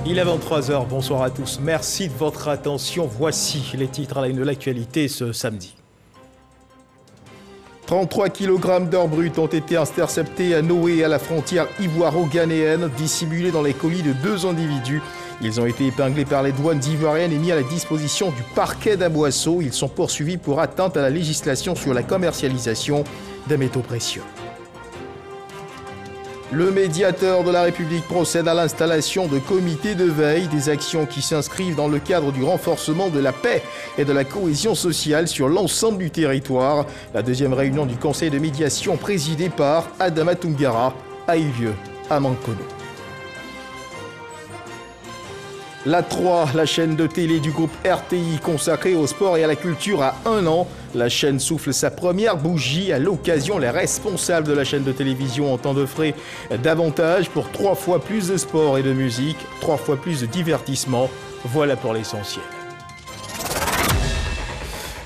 Il est 23h, bonsoir à tous. Merci de votre attention. Voici les titres à la une de l'actualité ce samedi. 33 kg d'or brut ont été interceptés à Noé, à la frontière ivoiro-ghanéenne, dissimulés dans les colis de 2 individus. Ils ont été épinglés par les douanes ivoiriennes et mis à la disposition du parquet d'Aboisseau. Ils sont poursuivis pour atteinte à la législation sur la commercialisation des métaux précieux. Le médiateur de la République procède à l'installation de comités de veille, des actions qui s'inscrivent dans le cadre du renforcement de la paix et de la cohésion sociale sur l'ensemble du territoire. La deuxième réunion du conseil de médiation présidée par Adama Toungara a eu lieu à Mankono. La 3, la chaîne de télé du groupe RTI consacrée au sport et à la culture a 1 an. La chaîne souffle sa première bougie. À l'occasion, les responsables de la chaîne de télévision ont offert davantage pour 3 fois plus de sport et de musique, 3 fois plus de divertissement. Voilà pour l'essentiel.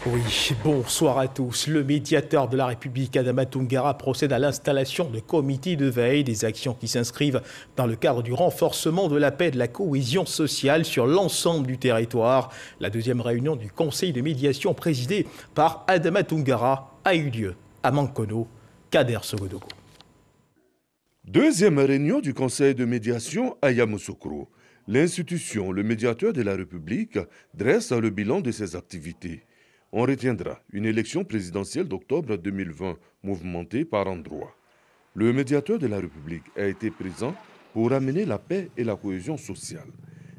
Oui, bonsoir à tous. Le médiateur de la République, Adama Toungara, procède à l'installation de comités de veille, des actions qui s'inscrivent dans le cadre du renforcement de la paix et de la cohésion sociale sur l'ensemble du territoire. La deuxième réunion du conseil de médiation présidée par Adama Toungara a eu lieu à Mankono. Kader Sogodogo. Deuxième réunion du conseil de médiation à Yamoussoukro. L'institution, le médiateur de la République, dresse le bilan de ses activités. On retiendra une élection présidentielle d'octobre 2020 mouvementée par endroits. Le médiateur de la République a été présent pour amener la paix et la cohésion sociale.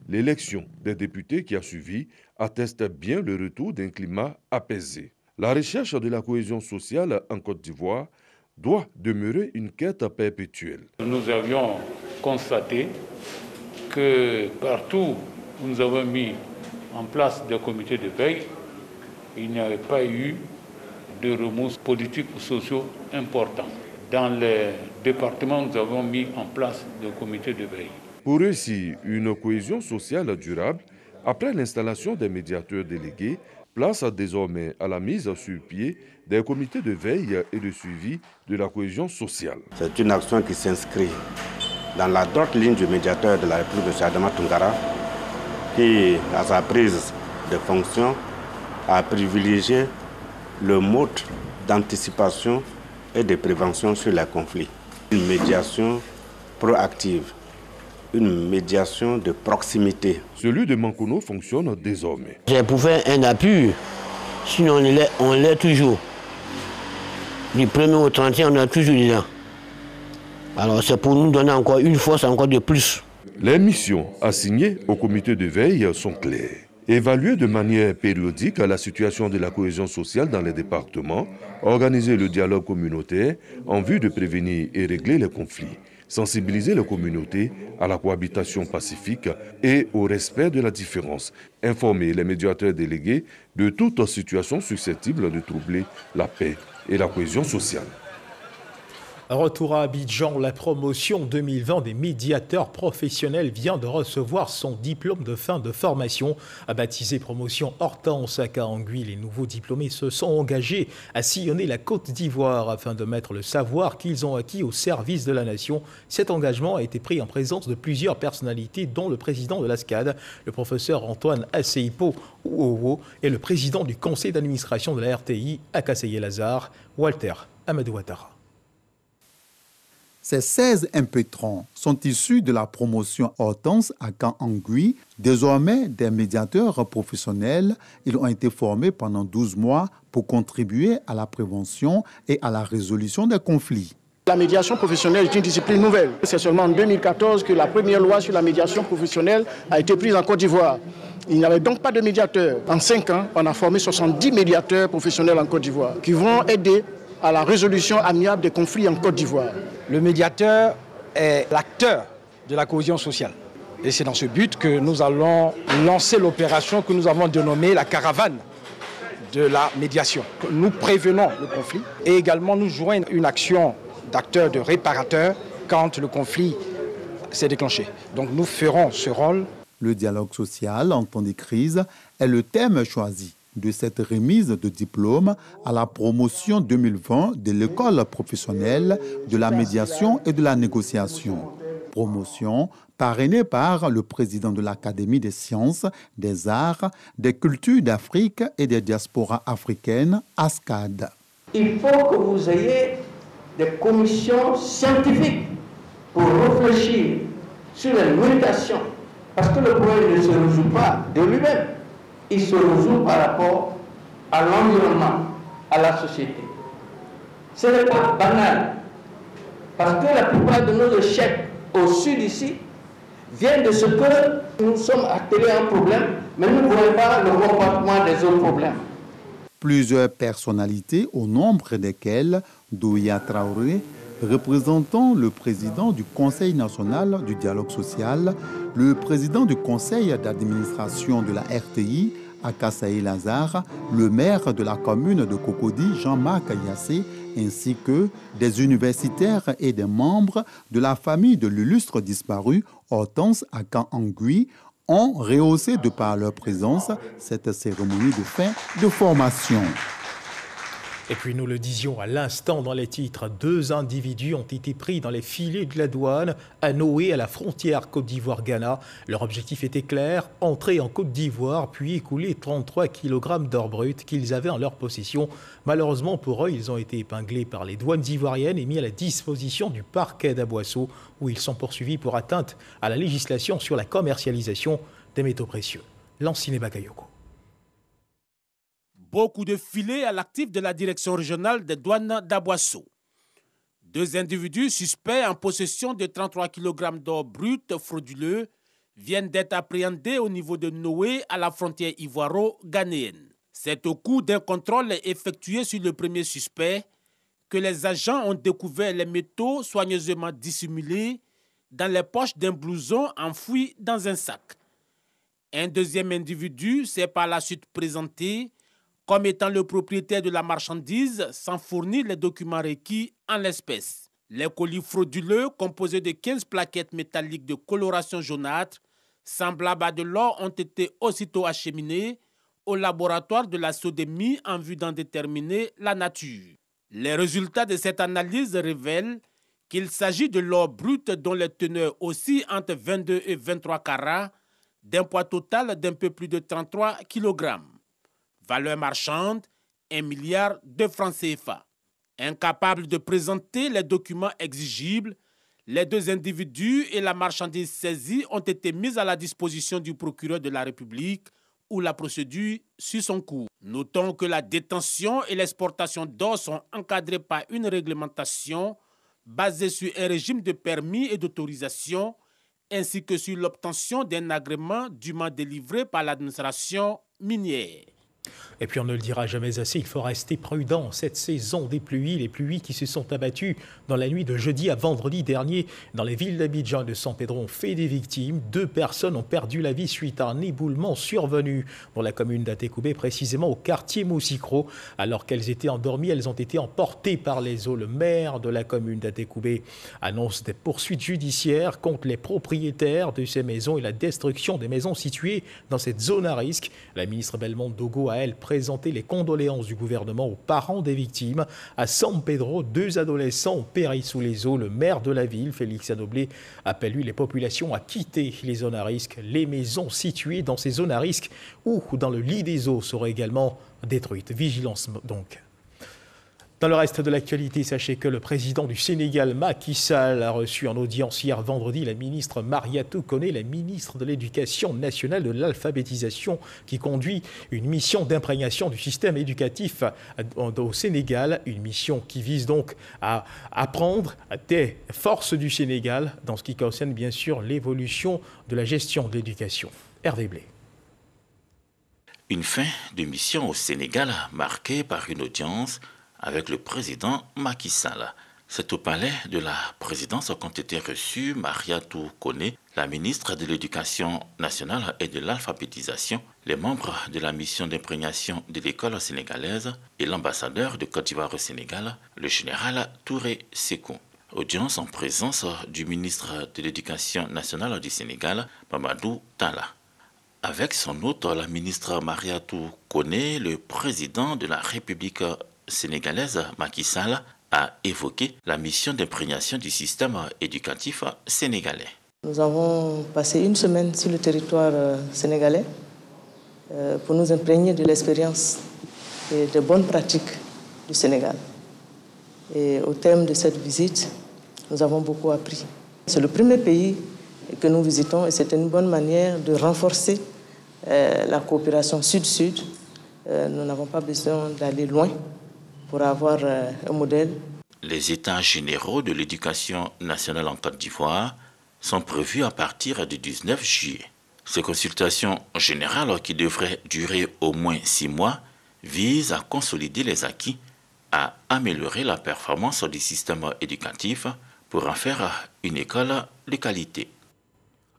L'élection des députés qui a suivi atteste bien le retour d'un climat apaisé. La recherche de la cohésion sociale en Côte d'Ivoire doit demeurer une quête perpétuelle. Nous avions constaté que partout où nous avons mis en place des comités de veille, il n'y avait pas eu de remous politiques ou sociaux importants. Dans les départements, nous avons mis en place des comités de veille. Pour réussir une cohésion sociale durable, après l'installation des médiateurs délégués, place désormais à la mise sur pied des comités de veille et de suivi de la cohésion sociale. C'est une action qui s'inscrit dans la droite ligne du médiateur de la République de Adama Toungara, qui, à sa prise de fonction, a privilégié le mode d'anticipation et de prévention sur les conflits. Une médiation proactive, une médiation de proximité. Celui de Mankono fonctionne désormais. J'ai pour faire un appui, sinon on l'est toujours. Du 1er au 31, on est toujours là. Alors c'est pour nous donner encore une force encore de plus. Les missions assignées au comité de veille sont claires. Évaluer de manière périodique la situation de la cohésion sociale dans les départements, organiser le dialogue communautaire en vue de prévenir et régler les conflits, sensibiliser les communautés à la cohabitation pacifique et au respect de la différence, informer les médiateurs délégués de toute situation susceptible de troubler la paix et la cohésion sociale. Retour à Abidjan, la promotion 2020 des médiateurs professionnels vient de recevoir son diplôme de fin de formation. Baptisé promotion Hortense à Kaangui, les nouveaux diplômés se sont engagés à sillonner la Côte d'Ivoire afin de mettre le savoir qu'ils ont acquis au service de la nation. Cet engagement a été pris en présence de plusieurs personnalités, dont le président de l'ASCAD, le professeur Antoine Asseipo Ouowo, et le président du conseil d'administration de la RTI, Akaseye-Lazare, Walter Amadou Ouattara. Ces 16 impétrants sont issus de la promotion Hortense à Kaangui, désormais des médiateurs professionnels. Ils ont été formés pendant 12 mois pour contribuer à la prévention et à la résolution des conflits. La médiation professionnelle est une discipline nouvelle. C'est seulement en 2014 que la première loi sur la médiation professionnelle a été prise en Côte d'Ivoire. Il n'y avait donc pas de médiateurs. En 5 ans, on a formé 70 médiateurs professionnels en Côte d'Ivoire qui vont aider à la résolution amiable des conflits en Côte d'Ivoire. Le médiateur est l'acteur de la cohésion sociale. Et c'est dans ce but que nous allons lancer l'opération que nous avons dénommée la caravane de la médiation. Nous prévenons le conflit et également nous jouons une action d'acteur, de réparateur quand le conflit s'est déclenché. Donc nous ferons ce rôle. Le dialogue social en temps de crise est le thème choisi de cette remise de diplôme à la promotion 2020 de l'école professionnelle de la médiation et de la négociation. Promotion parrainée par le président de l'Académie des sciences, des arts, des cultures d'Afrique et des diasporas africaines, ASCAD. Il faut que vous ayez des commissions scientifiques pour réfléchir sur les mutations. Parce que le problème ne se résout pas de lui-même. Il se résout par rapport à l'environnement, à la société. Ce n'est pas banal. Parce que la plupart de nos échecs au sud ici viennent de ce que nous sommes attelés à un problème, mais nous ne voyons pas le comportement des autres problèmes. Plusieurs personnalités, au nombre desquelles Douya Traoré, représentant le président du Conseil national du dialogue social, le président du conseil d'administration de la RTI, Akasaï Lazare, le maire de la commune de Cocody, Jean-Marc Yassé, ainsi que des universitaires et des membres de la famille de l'illustre disparu Hortense Akan-Angui, ont rehaussé de par leur présence cette cérémonie de fin de formation. Et puis nous le disions à l'instant dans les titres, 2 individus ont été pris dans les filets de la douane à Noé, à la frontière Côte d'Ivoire-Ghana. Leur objectif était clair, entrer en Côte d'Ivoire puis écouler 33 kg d'or brut qu'ils avaient en leur possession. Malheureusement pour eux, ils ont été épinglés par les douanes ivoiriennes et mis à la disposition du parquet d'Aboisseau où ils sont poursuivis pour atteinte à la législation sur la commercialisation des métaux précieux. Lanciné Bakayoko. Beaucoup de filets à l'actif de la direction régionale des douanes d'Aboisseau. 2 individus suspects en possession de 33 kg d'or brut frauduleux viennent d'être appréhendés au niveau de Noé à la frontière ivoiro-ghanéenne. C'est au cours d'un contrôle effectué sur le premier suspect que les agents ont découvert les métaux soigneusement dissimulés dans les poches d'un blouson enfoui dans un sac. Un deuxième individu s'est par la suite présenté comme étant le propriétaire de la marchandise sans fournir les documents requis en l'espèce. Les colis frauduleux, composés de 15 plaquettes métalliques de coloration jaunâtre, semblables à de l'or, ont été aussitôt acheminés au laboratoire de la Sodémie en vue d'en déterminer la nature. Les résultats de cette analyse révèlent qu'il s'agit de l'or brut dont les teneurs oscillent entre 22 et 23 carats, d'un poids total d'un peu plus de 33 kg. Valeur marchande, 1 milliard de francs CFA. Incapables de présenter les documents exigibles, les 2 individus et la marchandise saisie ont été mis à la disposition du procureur de la République où la procédure suit son cours. Notons que la détention et l'exportation d'or sont encadrées par une réglementation basée sur un régime de permis et d'autorisation ainsi que sur l'obtention d'un agrément dûment délivré par l'administration minière. Et puis on ne le dira jamais assez, il faut rester prudent. Cette saison des pluies, les pluies qui se sont abattues dans la nuit de jeudi à vendredi dernier dans les villes d'Abidjan et de San Pedro ont fait des victimes. 2 personnes ont perdu la vie suite à un éboulement survenu dans la commune d'Atekoubé, précisément au quartier Moussikro. Alors qu'elles étaient endormies, elles ont été emportées par les eaux. Le maire de la commune d'Atekoubé annonce des poursuites judiciaires contre les propriétaires de ces maisons et la destruction des maisons situées dans cette zone à risque. La ministre Belmonte Dogo a, elle, présenté les condoléances du gouvernement aux parents des victimes. À San Pedro, 2 adolescents ont péri sous les eaux. Le maire de la ville, Félix Adoblé, appelle lui les populations à quitter les zones à risque. Les maisons situées dans ces zones à risque ou dans le lit des eaux seraient également détruites. Vigilance donc. Dans le reste de l'actualité, sachez que le président du Sénégal, Macky Sall, a reçu en audience hier vendredi la ministre Mariatou Koné, la ministre de l'Éducation nationale de l'alphabétisation, qui conduit une mission d'imprégnation du système éducatif au Sénégal, une mission qui vise donc à apprendre des forces du Sénégal dans ce qui concerne bien sûr l'évolution de la gestion de l'éducation. Hervé Blé. Une fin de mission au Sénégal marquée par une audience avec le président Macky Sall. C'est au palais de la présidence qu'ont été reçus Mariatou Koné, la ministre de l'Éducation nationale et de l'alphabétisation, les membres de la mission d'imprégnation de l'école sénégalaise et l'ambassadeur de Côte d'Ivoire au Sénégal, le général Touré Sékou. Audience en présence du ministre de l'Éducation nationale du Sénégal, Mamadou Talla. Avec son hôte, la ministre Mariatou Koné, le président de la République sénégalaise Macky Sall a évoqué la mission d'imprégnation du système éducatif sénégalais. Nous avons passé une semaine sur le territoire sénégalais pour nous imprégner de l'expérience et des bonnes pratiques du Sénégal. Et au terme de cette visite, nous avons beaucoup appris. C'est le premier pays que nous visitons et c'est une bonne manière de renforcer la coopération sud-sud. Nous n'avons pas besoin d'aller loin pour avoir un modèle. Les états généraux de l'éducation nationale en Côte d'Ivoire sont prévus à partir du 19 juillet. Ces consultations générales, qui devraient durer au moins 6 mois, visent à consolider les acquis, à améliorer la performance du système éducatif pour en faire une école de qualité.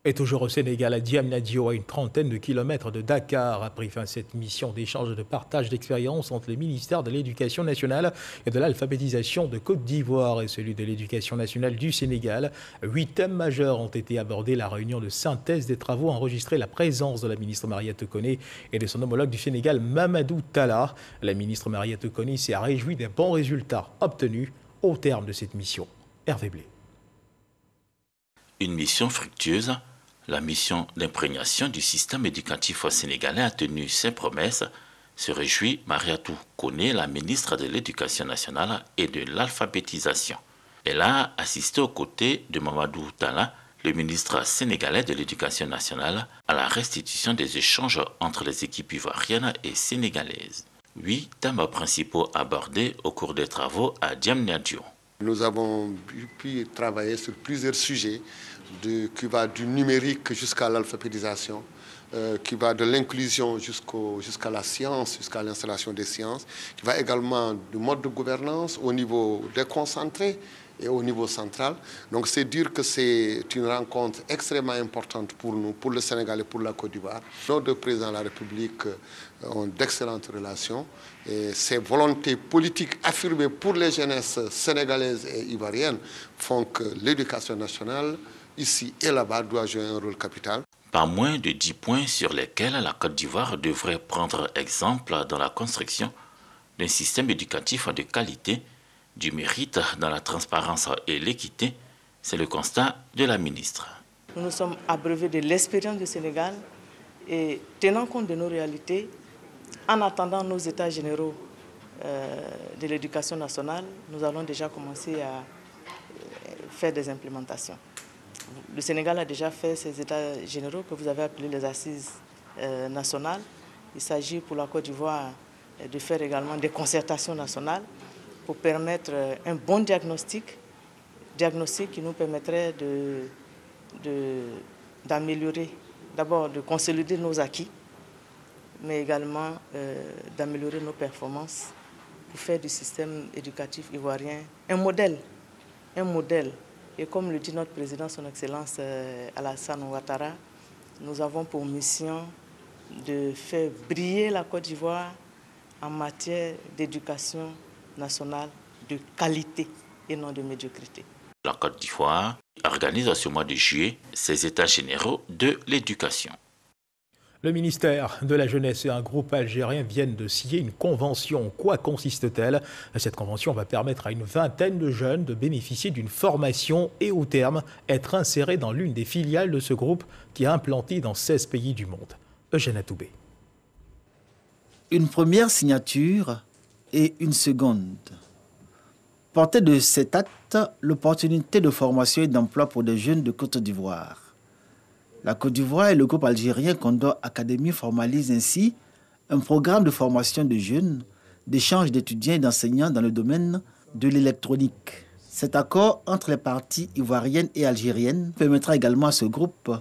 Et toujours au Sénégal, à Diamniadio, à une trentaine de kilomètres de Dakar, a pris fin cette mission d'échange et de partage d'expériences entre les ministères de l'Éducation nationale et de l'alphabétisation de Côte d'Ivoire et celui de l'Éducation nationale du Sénégal. 8 thèmes majeurs ont été abordés. La réunion de synthèse des travaux a enregistré la présence de la ministre Mariétou Koné et de son homologue du Sénégal, Mamadou Talla. La ministre Mariétou Koné s'est réjouie des bons résultats obtenus au terme de cette mission. Hervé Blé. Une mission fructueuse. La mission d'imprégnation du système éducatif sénégalais a tenu ses promesses, se réjouit Mariétou Koné, la ministre de l'Éducation nationale et de l'alphabétisation. Elle a assisté aux côtés de Mamadou Talla, le ministre sénégalais de l'Éducation nationale, à la restitution des échanges entre les équipes ivoiriennes et sénégalaises. 8 thèmes principaux abordés au cours des travaux à Diamniadio. Nous avons pu travailler sur plusieurs sujets qui va du numérique jusqu'à l'alphabétisation, qui va de l'inclusion jusqu'à la science, jusqu'à l'installation des sciences, qui va également du mode de gouvernance au niveau déconcentré et au niveau central. Donc c'est dire que c'est une rencontre extrêmement importante pour nous, pour le Sénégal et pour la Côte d'Ivoire. Nos deux présidents de la République ont d'excellentes relations et ces volontés politiques affirmées pour les jeunesses sénégalaises et ivoiriennes font que l'éducation nationale, ici et là-bas, doit jouer un rôle capital. Pas moins de 10 points sur lesquels la Côte d'Ivoire devrait prendre exemple dans la construction d'un système éducatif de qualité, du mérite dans la transparence et l'équité, c'est le constat de la ministre. Nous nous sommes abreuvés de l'expérience du Sénégal et tenant compte de nos réalités, en attendant nos états généraux de l'éducation nationale, nous allons déjà commencer à faire des implémentations. Le Sénégal a déjà fait ces états généraux que vous avez appelés les assises nationales. Il s'agit pour la Côte d'Ivoire de faire également des concertations nationales pour permettre un bon diagnostic qui nous permettrait d'améliorer, d'abord de consolider nos acquis, mais également d'améliorer nos performances pour faire du système éducatif ivoirien un modèle. Et comme le dit notre président, son Excellence Alassane Ouattara, nous avons pour mission de faire briller la Côte d'Ivoire en matière d'éducation nationale de qualité et non de médiocrité. La Côte d'Ivoire organise ce mois de juillet ses états généraux de l'éducation. Le ministère de la Jeunesse et un groupe algérien viennent de signer une convention. Quoi consiste-t-elle? Cette convention va permettre à une vingtaine de jeunes de bénéficier d'une formation et au terme être insérés dans l'une des filiales de ce groupe qui est implanté dans 16 pays du monde. Eugène Atoubé. Une première signature et une seconde. Portée de cet acte, l'opportunité de formation et d'emploi pour des jeunes de Côte d'Ivoire. La Côte d'Ivoire et le groupe algérien Condor Academy formalisent ainsi un programme de formation de jeunes, d'échange d'étudiants et d'enseignants dans le domaine de l'électronique. Cet accord entre les parties ivoiriennes et algériennes permettra également à ce groupe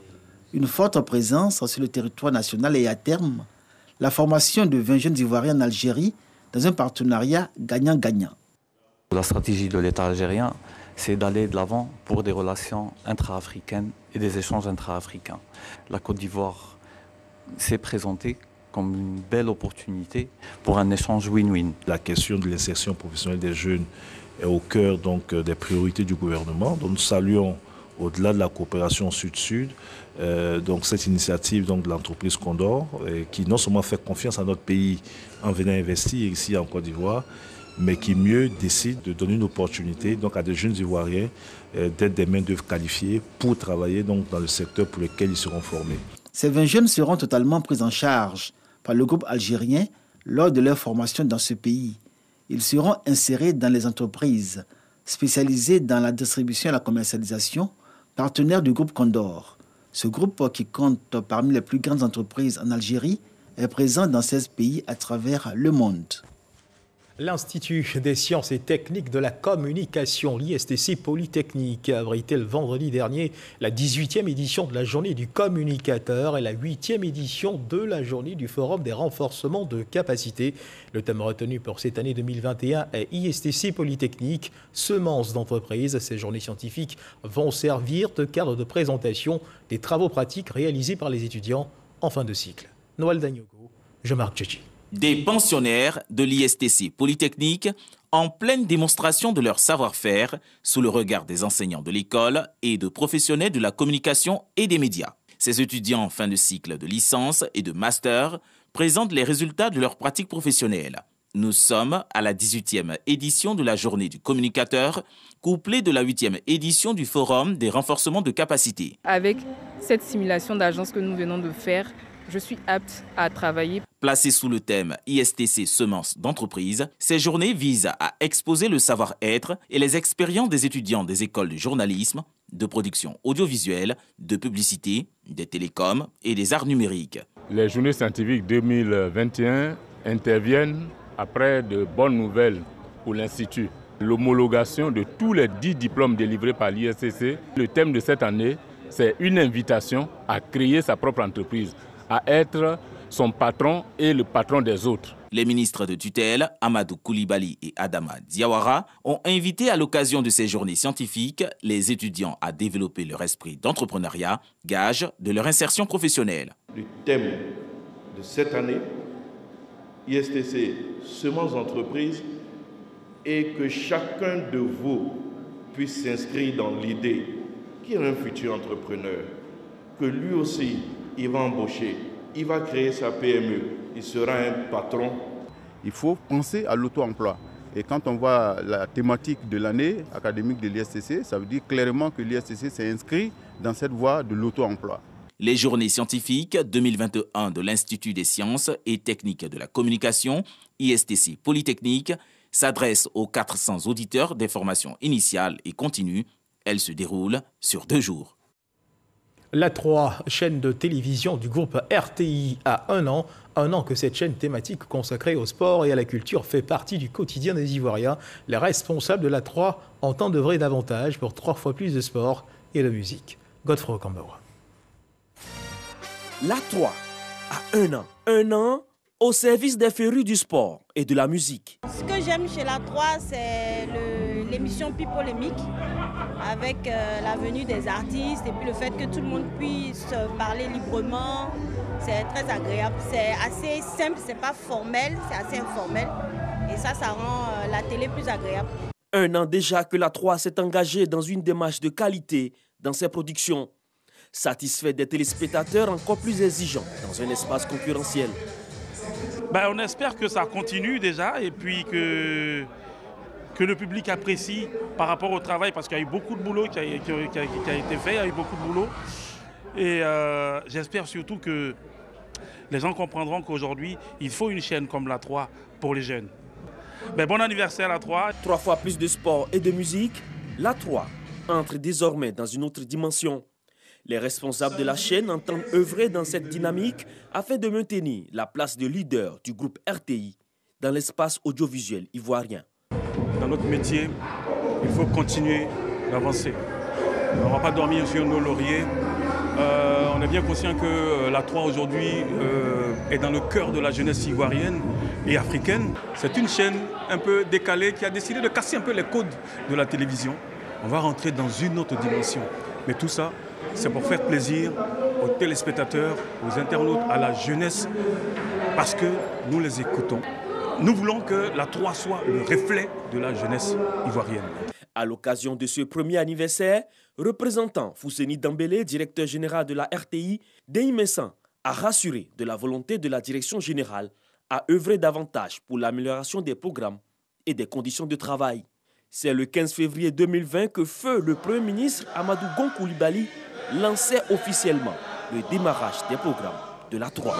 une forte présence sur le territoire national et à terme la formation de 20 jeunes Ivoiriens en Algérie dans un partenariat gagnant-gagnant. La stratégie de l'État algérien, c'est d'aller de l'avant pour des relations intra-africaines et des échanges intra-africains. La Côte d'Ivoire s'est présentée comme une belle opportunité pour un échange win-win. La question de l'insertion professionnelle des jeunes est au cœur donc, des priorités du gouvernement. Donc, nous saluons, au-delà de la coopération sud-sud, donc cette initiative donc, de l'entreprise Condor, qui non seulement fait confiance à notre pays en venant investir ici en Côte d'Ivoire, mais qui mieux décide de donner une opportunité donc, à des jeunes Ivoiriens d'être des main-d'œuvre qualifiées pour travailler donc, dans le secteur pour lequel ils seront formés. Ces 20 jeunes seront totalement pris en charge par le groupe algérien lors de leur formation dans ce pays. Ils seront insérés dans les entreprises spécialisées dans la distribution et la commercialisation, partenaires du groupe Condor. Ce groupe, qui compte parmi les plus grandes entreprises en Algérie, est présent dans 16 pays à travers le monde. L'Institut des sciences et techniques de la communication, l'ISTC Polytechnique, a abrité le vendredi dernier la 18e édition de la journée du communicateur et la 8e édition de la journée du forum des renforcements de capacité. Le thème retenu pour cette année 2021 est ISTC Polytechnique, semences d'entreprise. Ces journées scientifiques vont servir de cadre de présentation des travaux pratiques réalisés par les étudiants en fin de cycle. Noël Dagnogo, Jean-Marc Tchéchi. Des pensionnaires de l'ISTC Polytechnique en pleine démonstration de leur savoir-faire sous le regard des enseignants de l'école et de professionnels de la communication et des médias. Ces étudiants en fin de cycle de licence et de master présentent les résultats de leur pratique professionnelle. Nous sommes à la 18e édition de la journée du communicateur, couplée de la 8e édition du forum des renforcements de capacité. Avec cette simulation d'agence que nous venons de faire, je suis apte à travailler. Placées sous le thème ISTC semences d'entreprise, ces journées visent à exposer le savoir-être et les expériences des étudiants des écoles de journalisme, de production audiovisuelle, de publicité, des télécoms et des arts numériques. Les journées scientifiques 2021 interviennent après de bonnes nouvelles pour l'Institut. L'homologation de tous les 10 diplômes délivrés par l'ISTC. Le thème de cette année, c'est une invitation à créer sa propre entreprise, à être son patron et le patron des autres. Les ministres de tutelle, Amadou Koulibaly et Adama Diawara, ont invité à l'occasion de ces journées scientifiques les étudiants à développer leur esprit d'entrepreneuriat, gage de leur insertion professionnelle. Le thème de cette année, ISTC semences d'entreprise, est que chacun de vous puisse s'inscrire dans l'idée qu'il est un futur entrepreneur, que lui aussi, il va embaucher, il va créer sa PME, il sera un patron. Il faut penser à l'auto-emploi. Et quand on voit la thématique de l'année académique de l'ISTC, ça veut dire clairement que l'ISTC s'est inscrit dans cette voie de l'auto-emploi. Les journées scientifiques 2021 de l'Institut des sciences et techniques de la communication, ISTC Polytechnique, s'adressent aux 400 auditeurs des formations initiales et continues. Elles se déroulent sur 2 jours. La 3, chaîne de télévision du groupe RTI, a un an que cette chaîne thématique consacrée au sport et à la culture fait partie du quotidien des Ivoiriens. Les responsables de la 3 entendent œuvrer davantage pour 3 fois plus de sport et de musique. Godefroy Cambawa. La 3 a un an au service des férus du sport et de la musique. Ce que j'aime chez la 3, c'est l'émission Pipolémique, avec la venue des artistes et puis le fait que tout le monde puisse parler librement. C'est très agréable, c'est assez simple, c'est pas formel, c'est assez informel et ça rend la télé plus agréable. Un an déjà que la 3 s'est engagée dans une démarche de qualité dans ses productions, satisfait des téléspectateurs encore plus exigeants dans un espace concurrentiel. On espère que ça continue déjà et puis que le public apprécie par rapport au travail parce qu'il y a eu beaucoup de boulot qui a été fait, il y a eu beaucoup de boulot. Et j'espère surtout que les gens comprendront qu'aujourd'hui, il faut une chaîne comme la 3 pour les jeunes. Bon anniversaire la 3. 3 fois plus de sport et de musique, la 3 entre désormais dans une autre dimension. Les responsables de la chaîne entendent œuvrer dans cette dynamique afin de maintenir la place de leader du groupe RTI dans l'espace audiovisuel ivoirien. Dans notre métier, il faut continuer d'avancer. On ne va pas dormir sur nos lauriers. On est bien conscient que la 3 aujourd'hui est dans le cœur de la jeunesse ivoirienne et africaine. C'est une chaîne un peu décalée qui a décidé de casser un peu les codes de la télévision. On va rentrer dans une autre dimension. Mais tout ça, c'est pour faire plaisir aux téléspectateurs, aux internautes, à la jeunesse, parce que nous les écoutons. Nous voulons que la 3 soit le reflet de la jeunesse ivoirienne. À l'occasion de ce premier anniversaire, représentant Fousseni Dambélé, directeur général de la RTI, Denis Messan a rassuré de la volonté de la direction générale à œuvrer davantage pour l'amélioration des programmes et des conditions de travail. C'est le 15 février 2020 que feu le Premier ministre Amadou Gon Coulibaly lançait officiellement le démarrage des programmes de la 3.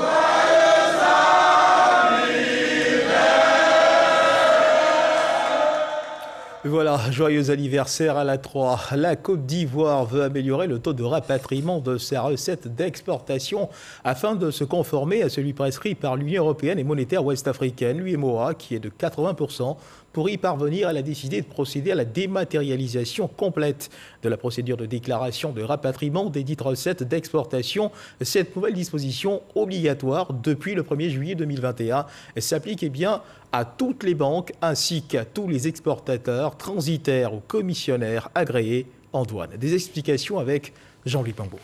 Voilà, joyeux anniversaire à la 3. La Côte d'Ivoire veut améliorer le taux de rapatriement de ses recettes d'exportation afin de se conformer à celui prescrit par l'Union européenne et monétaire ouest-africaine, l'UEMOA, qui est de 80%. Pour y parvenir, elle a décidé de procéder à la dématérialisation complète de la procédure de déclaration de rapatriement des dites recettes d'exportation. Cette nouvelle disposition obligatoire depuis le 1er juillet 2021 s'applique à toutes les banques ainsi qu'à tous les exportateurs, transitaires ou commissionnaires agréés en douane. Des explications avec Jean-Louis Pambo.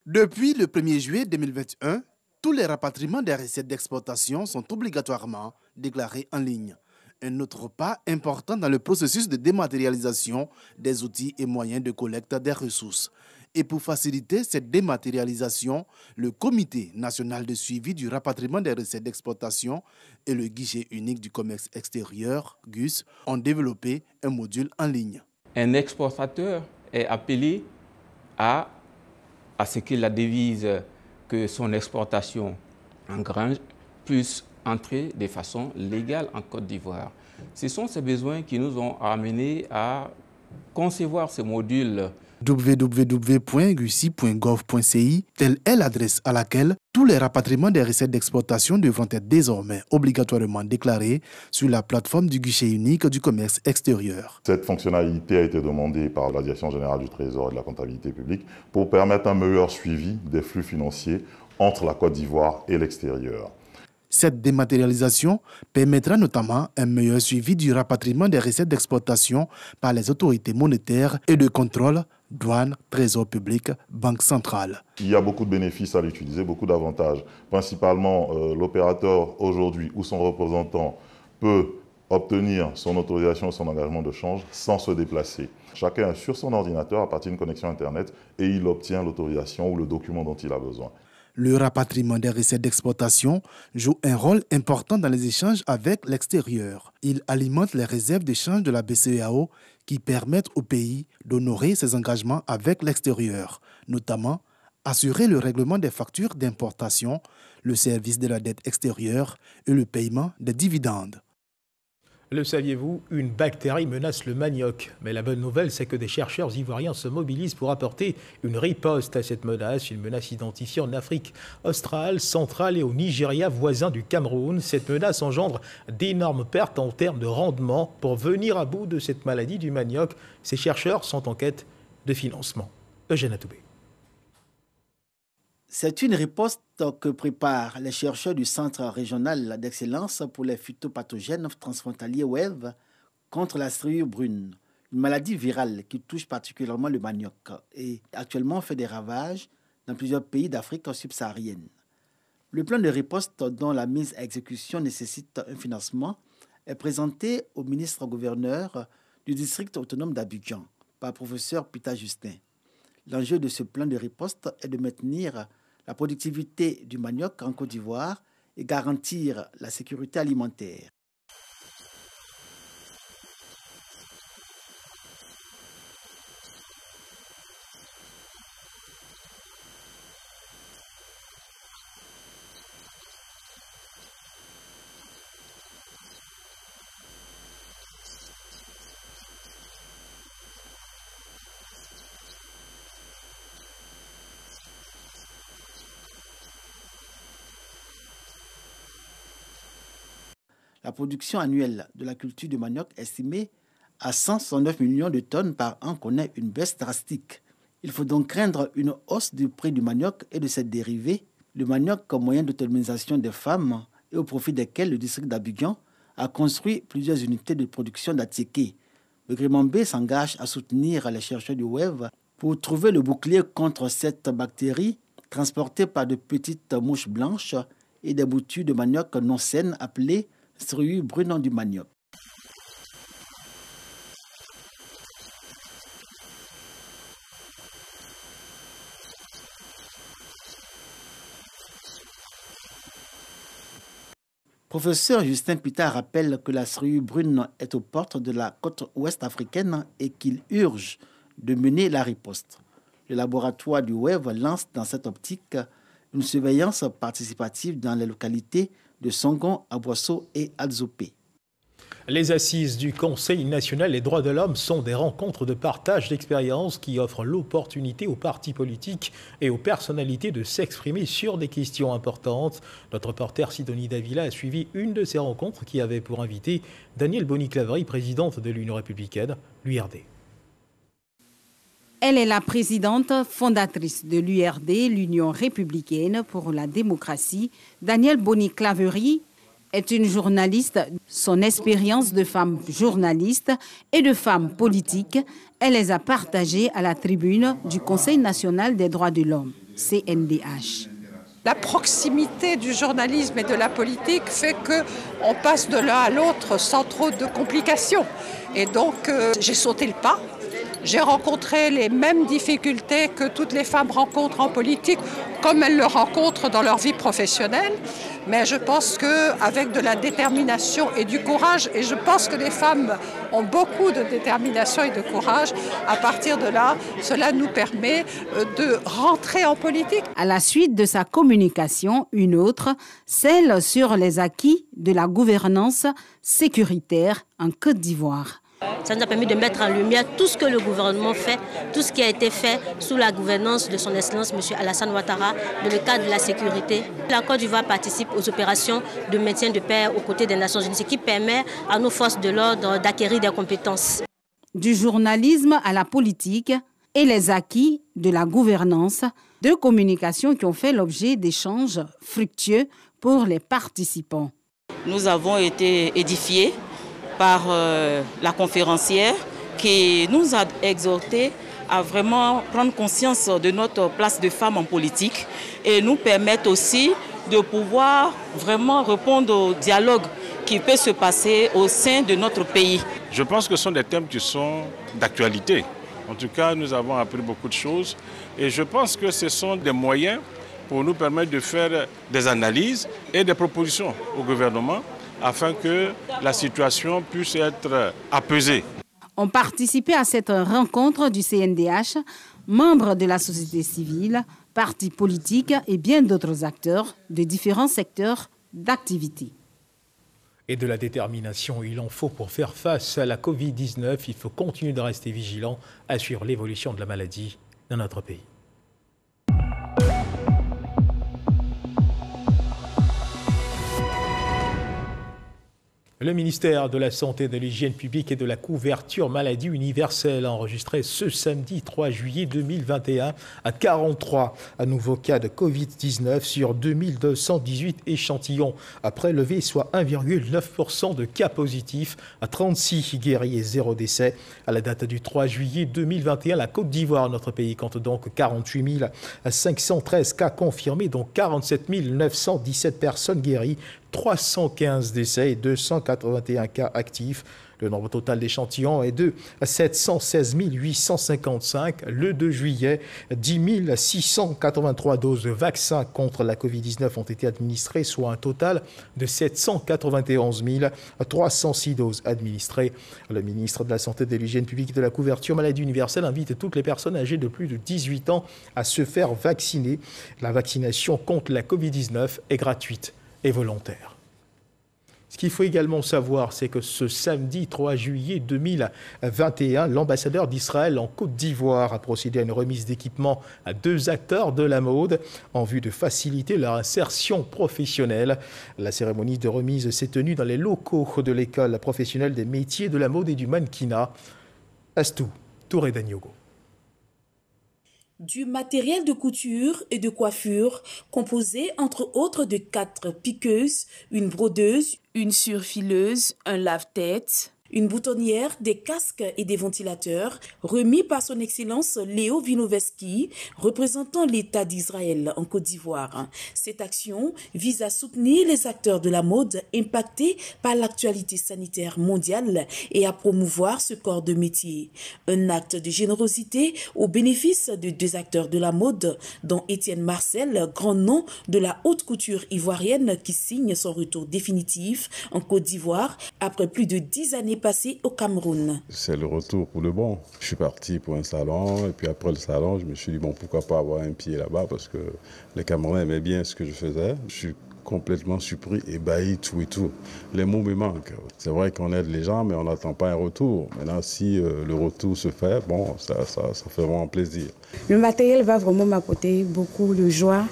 Depuis le 1er juillet 2021, tous les rapatriements des recettes d'exportation sont obligatoirement déclarés en ligne. Un autre pas important dans le processus de dématérialisation des outils et moyens de collecte des ressources. Et pour faciliter cette dématérialisation, le Comité national de suivi du rapatriement des recettes d'exportation et le guichet unique du commerce extérieur, GUS, ont développé un module en ligne. Un exportateur est appelé à ce que la devise que son exportation engrange puisse entrer de façon légale en Côte d'Ivoire. Ce sont ces besoins qui nous ont amenés à concevoir ce module. www.gusi.gov.ci, telle est l'adresse à laquelle tous les rapatriements des recettes d'exportation devront être désormais obligatoirement déclarés sur la plateforme du guichet unique du commerce extérieur. Cette fonctionnalité a été demandée par la Direction générale du Trésor et de la comptabilité publique pour permettre un meilleur suivi des flux financiers entre la Côte d'Ivoire et l'extérieur. Cette dématérialisation permettra notamment un meilleur suivi du rapatriement des recettes d'exportation par les autorités monétaires et de contrôle, douane, trésor public, banque centrale. Il y a beaucoup de bénéfices à l'utiliser, beaucoup d'avantages. Principalement, l'opérateur aujourd'hui ou son représentant peut obtenir son autorisation et son engagement de change sans se déplacer. Chacun est sur son ordinateur à partir d'une connexion Internet et il obtient l'autorisation ou le document dont il a besoin. Le rapatriement des recettes d'exportation joue un rôle important dans les échanges avec l'extérieur. Il alimente les réserves d'échange de la BCEAO qui permettent au pays d'honorer ses engagements avec l'extérieur, notamment assurer le règlement des factures d'importation, le service de la dette extérieure et le paiement des dividendes. Le saviez-vous, une bactérie menace le manioc. Mais la bonne nouvelle, c'est que des chercheurs ivoiriens se mobilisent pour apporter une riposte à cette menace, une menace identifiée en Afrique australe, centrale et au Nigeria, voisin du Cameroun. Cette menace engendre d'énormes pertes en termes de rendement. Pour venir à bout de cette maladie du manioc, ces chercheurs sont en quête de financement. Eugène Atoubé. C'est une riposte que préparent les chercheurs du Centre régional d'excellence pour les phytopathogènes transfrontaliers WEV contre la striure brune, une maladie virale qui touche particulièrement le manioc et actuellement fait des ravages dans plusieurs pays d'Afrique subsaharienne. Le plan de riposte dont la mise à exécution nécessite un financement est présenté au ministre-gouverneur du district autonome d'Abidjan par professeur Peter Justin. L'enjeu de ce plan de riposte est de maintenir la productivité du manioc en Côte d'Ivoire et garantir la sécurité alimentaire. La production annuelle de la culture du manioc estimée à 169 millions de tonnes par an connaît une baisse drastique. Il faut donc craindre une hausse du prix du manioc et de ses dérivés, le manioc comme moyen d'autonomisation des femmes et au profit desquels le district d'Abidjan a construit plusieurs unités de production d'Atiéké. Le Grimambé s'engage à soutenir les chercheurs du WEV pour trouver le bouclier contre cette bactérie transportée par de petites mouches blanches et des boutures de manioc non saines appelées striure brune du manioc. Professeur Justin Pita rappelle que la ceriue brune est aux portes de la côte ouest africaine et qu'il urge de mener la riposte. Le laboratoire du WEV lance dans cette optique une surveillance participative dans les localités de Songon, Abosso et Adzopé. Les assises du Conseil national des droits de l'homme sont des rencontres de partage d'expériences qui offrent l'opportunité aux partis politiques et aux personnalités de s'exprimer sur des questions importantes. Notre reporter Sidonie Davila a suivi une de ces rencontres qui avait pour invité Danielle Boni-Claverie, présidente de l'Union républicaine, l'URD. Elle est la présidente fondatrice de l'URD, l'Union républicaine pour la démocratie. Danielle Boni-Claverie est une journaliste. Son expérience de femme journaliste et de femme politique, elle les a partagées à la tribune du Conseil national des droits de l'homme, CNDH. La proximité du journalisme et de la politique fait qu'on passe de l'un à l'autre sans trop de complications. Et donc, j'ai sauté le pas. J'ai rencontré les mêmes difficultés que toutes les femmes rencontrent en politique, comme elles le rencontrent dans leur vie professionnelle. Mais je pense qu'avec de la détermination et du courage, et je pense que les femmes ont beaucoup de détermination et de courage, à partir de là, cela nous permet de rentrer en politique. À la suite de sa communication, une autre, celle sur les acquis de la gouvernance sécuritaire en Côte d'Ivoire. Ça nous a permis de mettre en lumière tout ce que le gouvernement fait, tout ce qui a été fait sous la gouvernance de son Excellence M. Alassane Ouattara dans le cadre de la sécurité. La Côte d'Ivoire participe aux opérations de maintien de paix aux côtés des Nations Unies, ce qui permet à nos forces de l'ordre d'acquérir des compétences. Du journalisme à la politique et les acquis de la gouvernance, deux communications qui ont fait l'objet d'échanges fructueux pour les participants. Nous avons été édifiés par la conférencière qui nous a exhortés à vraiment prendre conscience de notre place de femme en politique et nous permettent aussi de pouvoir vraiment répondre au dialogue qui peut se passer au sein de notre pays. Je pense que ce sont des thèmes qui sont d'actualité. En tout cas, nous avons appris beaucoup de choses et je pense que ce sont des moyens pour nous permettre de faire des analyses et des propositions au gouvernement afin que la situation puisse être apaisée. Ont participé à cette rencontre du CNDH, membres de la société civile, partis politiques et bien d'autres acteurs de différents secteurs d'activité. Et de la détermination, il en faut pour faire face à la Covid-19. Il faut continuer de rester vigilant à suivre l'évolution de la maladie dans notre pays. Le ministère de la Santé, de l'Hygiène publique et de la couverture maladie universelle a enregistré ce samedi 3 juillet 2021 à 43 nouveaux cas de Covid-19 sur 2218 échantillons à prélever, soit 1,9% de cas positifs, à 36 guéris et 0 décès. À la date du 3 juillet 2021, la Côte d'Ivoire, notre pays, compte donc 48 513 cas confirmés, dont 47 917 personnes guéries, 315 décès et 281 cas actifs. Le nombre total d'échantillons est de 716 855. Le 2 juillet, 10 683 doses de vaccins contre la Covid-19 ont été administrées, soit un total de 791 306 doses administrées. Le ministre de la Santé, de l'Hygiène publique et de la couverture maladie universelle invite toutes les personnes âgées de plus de 18 ans à se faire vacciner. La vaccination contre la Covid-19 est gratuite et volontaire. Ce qu'il faut également savoir, c'est que ce samedi 3 juillet 2021, l'ambassadeur d'Israël en Côte d'Ivoire a procédé à une remise d'équipement à 2 acteurs de la mode en vue de faciliter leur insertion professionnelle. La cérémonie de remise s'est tenue dans les locaux de l'école professionnelle des métiers de la mode et du mannequinat. Astou Touré-Daniogo. Du matériel de couture et de coiffure composé entre autres de 4 piqueuses, une brodeuse, une surfileuse, un lave-tête, Une boutonnière, des casques et des ventilateurs remis par son Excellence Léo Vinovesky, représentant l'État d'Israël en Côte d'Ivoire. Cette action vise à soutenir les acteurs de la mode impactés par l'actualité sanitaire mondiale et à promouvoir ce corps de métier. Un acte de générosité au bénéfice de 2 acteurs de la mode, dont Étienne Marcel, grand nom de la haute couture ivoirienne qui signe son retour définitif en Côte d'Ivoire après plus de 10 années passé au Cameroun. C'est le retour pour le bon. Je suis parti pour un salon et puis après le salon, je me suis dit bon, pourquoi pas avoir un pied là-bas parce que les Camerounais aimaient bien ce que je faisais. Je suis complètement surpris, ébahi, tout et tout. Les mots me manquent. C'est vrai qu'on aide les gens, mais on n'attend pas un retour. Maintenant, si le retour se fait, bon, ça fait vraiment plaisir. Le matériel va vraiment m'apporter beaucoup de joie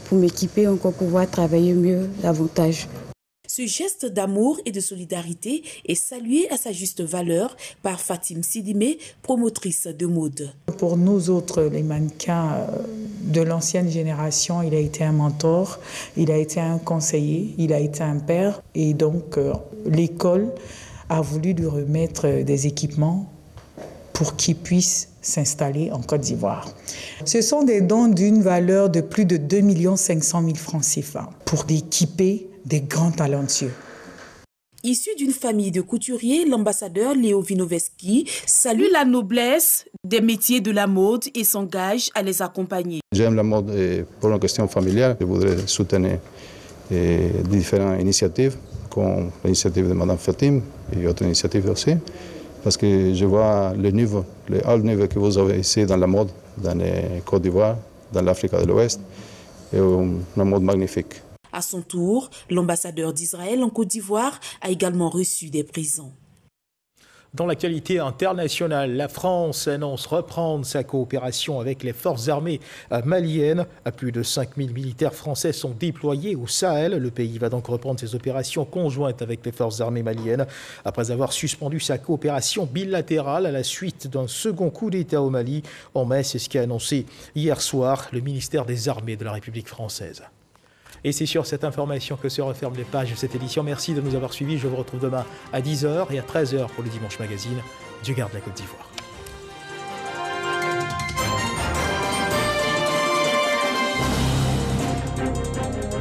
pour m'équiper, encore pouvoir travailler mieux, davantage. Ce geste d'amour et de solidarité est salué à sa juste valeur par Fatim Sidimé, promotrice de mode. Pour nous autres, les mannequins de l'ancienne génération, il a été un mentor, il a été un conseiller, il a été un père. Et donc, l'école a voulu lui remettre des équipements pour qu'il puisse s'installer en Côte d'Ivoire. Ce sont des dons d'une valeur de plus de 2 500 000 francs CFA pour équiper des grands talentueux. Issu d'une famille de couturiers, l'ambassadeur Léo Vinovesky salue la noblesse des métiers de la mode et s'engage à les accompagner. J'aime la mode et pour une question familiale, je voudrais soutenir différentes initiatives, comme l'initiative de Mme Fatim et d'autres initiatives aussi, parce que je vois le haut niveau que vous avez ici dans la mode, dans la Côte d'Ivoire, dans l'Afrique de l'Ouest, et une mode magnifique. À son tour, l'ambassadeur d'Israël en Côte d'Ivoire a également reçu des prisons. Dans l'actualité internationale, la France annonce reprendre sa coopération avec les forces armées maliennes. Plus de 5000 militaires français sont déployés au Sahel. Le pays va donc reprendre ses opérations conjointes avec les forces armées maliennes. Après avoir suspendu sa coopération bilatérale à la suite d'un second coup d'État au Mali en mai, c'est ce qu'a annoncé hier soir le ministère des Armées de la République française. Et c'est sur cette information que se referment les pages de cette édition. Merci de nous avoir suivis. Je vous retrouve demain à 10h et à 13h pour le Dimanche Magazine. Dieu garde la Côte d'Ivoire.